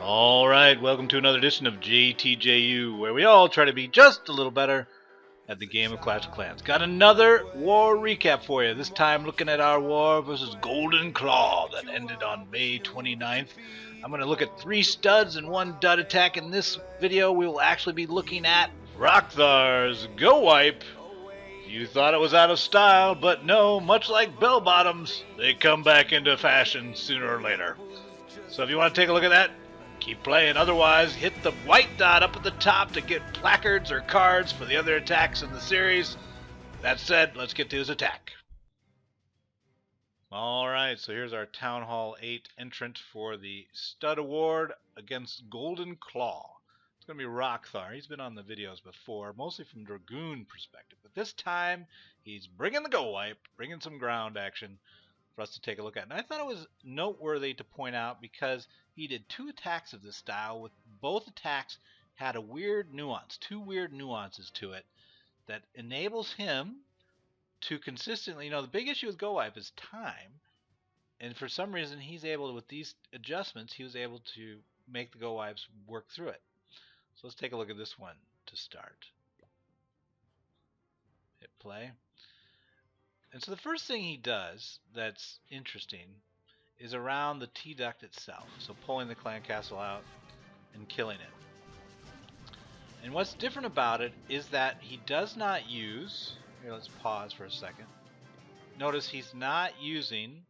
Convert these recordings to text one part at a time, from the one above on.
Alright, welcome to another edition of JTJU, where we all try to be just a little better at the game of Clash of Clans. Got another war recap for you, this time looking at our war versus Golden Claw that ended on May 29th. I'm going to look at 3 studs and 1 dud attack. In this video, we will actually be looking at Rokthar's GoWiPe. You thought it was out of style, but no, much like bell bottoms, they come back into fashion sooner or later. So if you want to take a look at that, keep playing. Otherwise, hit the white dot up at the top to get placards or cards for the other attacks in the series. That said, let's get to his attack. Alright, so here's our Town Hall 8 entrant for the Stud Award against Golden Claw. It's going to be Rokthar. He's been on the videos before, mostly from Dragoon perspective. But this time, he's bringing the GoWiPe, bringing some ground action for us to take a look at. And I thought it was noteworthy to point out because he did 2 attacks of this style, with both attacks had a weird nuance, 2 weird nuances to it that enables him to consistently, the big issue with GoWiPe is time, and for some reason he's able to, with these adjustments, he was able to make the GoWiPes work through it. So let's take a look at this one to start. Hit play. And so the first thing he does that's interesting is around the T-duct itself. So pulling the clan castle out and killing it. And what's different about it is that he does not use, here let's pause for a second. Notice he's not using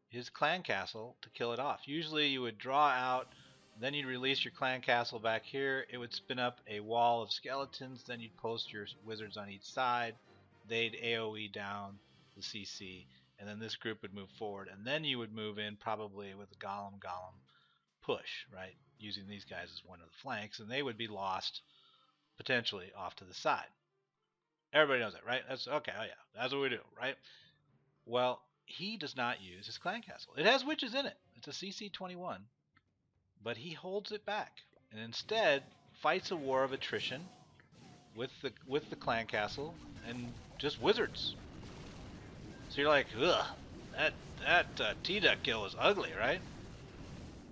his clan castle to kill it off. Usually you would draw out, then you'd release your clan castle back here. It would spin up a wall of skeletons, then you'd post your wizards on each side. They'd AoE down the CC, and then this group would move forward, and then you would move in probably with a golem push, right, using these guys as one of the flanks, and they would be lost potentially off to the side. Everybody knows that, right? That's okay. Oh yeah, that's what we do, right? Well, he does not use his clan castle. It has witches in it. It's a CC 21, but he holds it back and instead fights a war of attrition with the clan castle and just wizards. So you're like, ugh, that T-duct kill was ugly, right?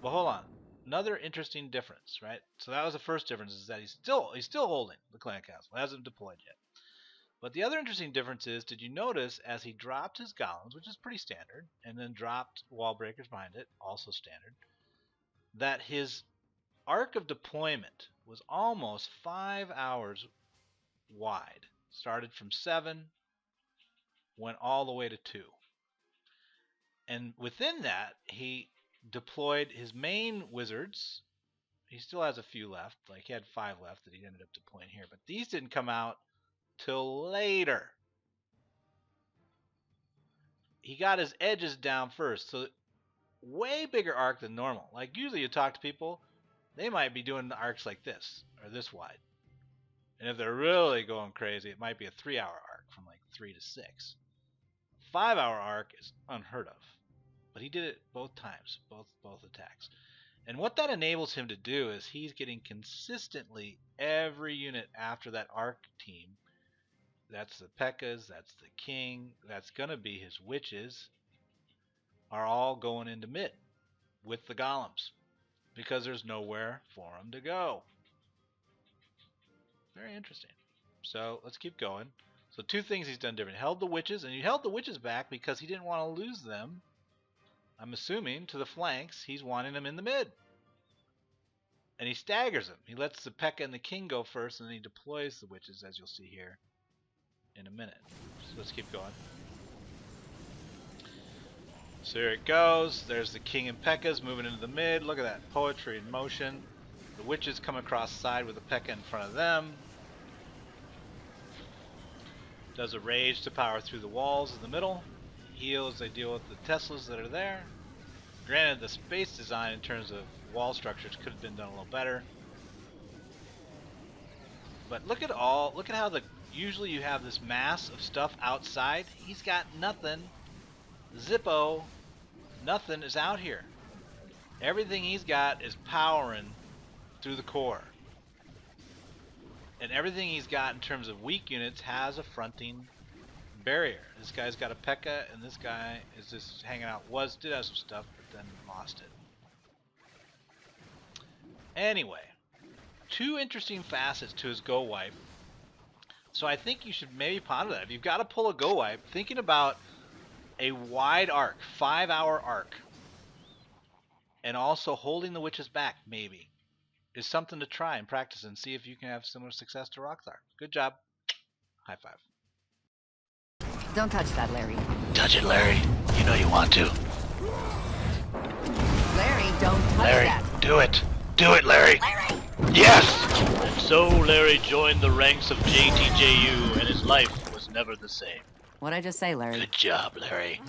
Well, hold on. Another interesting difference, right? So that was the first difference, is that he's still holding the clan castle. It hasn't deployed yet. But the other interesting difference is, did you notice as he dropped his golems, which is pretty standard, and then dropped wall breakers behind it, also standard, that his arc of deployment was almost 5 hours wide. Started from 7, went all the way to 2. And within that, he deployed his main wizards. He still has a few left, like he had 5 left that he ended up deploying here, but these didn't come out till later. He got his edges down first, so way bigger arc than normal. Like usually you talk to people, they might be doing the arcs like this, or this wide. And if they're really going crazy, it might be a 3-hour arc from like 3 to 6. 5-hour arc is unheard of. But he did it both times, both attacks. And what that enables him to do is he's getting consistently every unit after that arc team. That's the P.E.K.K.A.s, that's the king, that's going to be his witches, are all going into mid with the golems because there's nowhere for them to go. Very interesting. So let's keep going. So 2 things he's done different. He held the witches, and he held the witches back because he didn't want to lose them, I'm assuming, to the flanks. He's wanting them in the mid. And he staggers them. He lets the P.E.K.K.A. and the king go first, and then he deploys the witches, as you'll see here in a minute. So let's keep going. So here it goes. There's the king and P.E.K.K.A.s moving into the mid. Look at that poetry in motion. The witches come across the side with the P.E.K.K.A. in front of them. Does a rage to power through the walls in the middle. Heals, they deal with the Teslas that are there. Granted, the space design in terms of wall structures could have been done a little better. But look at how usually you have this mass of stuff outside. He's got nothing. Zippo, nothing is out here. Everything he's got is powering through the core. And everything he's got in terms of weak units has a fronting barrier. This guy's got a P.E.K.K.A. and this guy is just hanging out. Did have some stuff, but then lost it. Anyway, two interesting facets to his GoWiPe. So I think you should maybe ponder that. If you've got to pull a GoWiPe, thinking about a wide arc, 5-hour arc, and also holding the witches back, maybe, is something to try and practice and see if you can have similar success to Rokthar. Good job. High five. Don't touch that, Larry. Touch it, Larry. You know you want to. Larry, don't touch Larry, that. do it. Do it, Larry. Larry! Yes! And so Larry joined the ranks of JTJU, and his life was never the same. What'd I just say, Larry? Good job, Larry.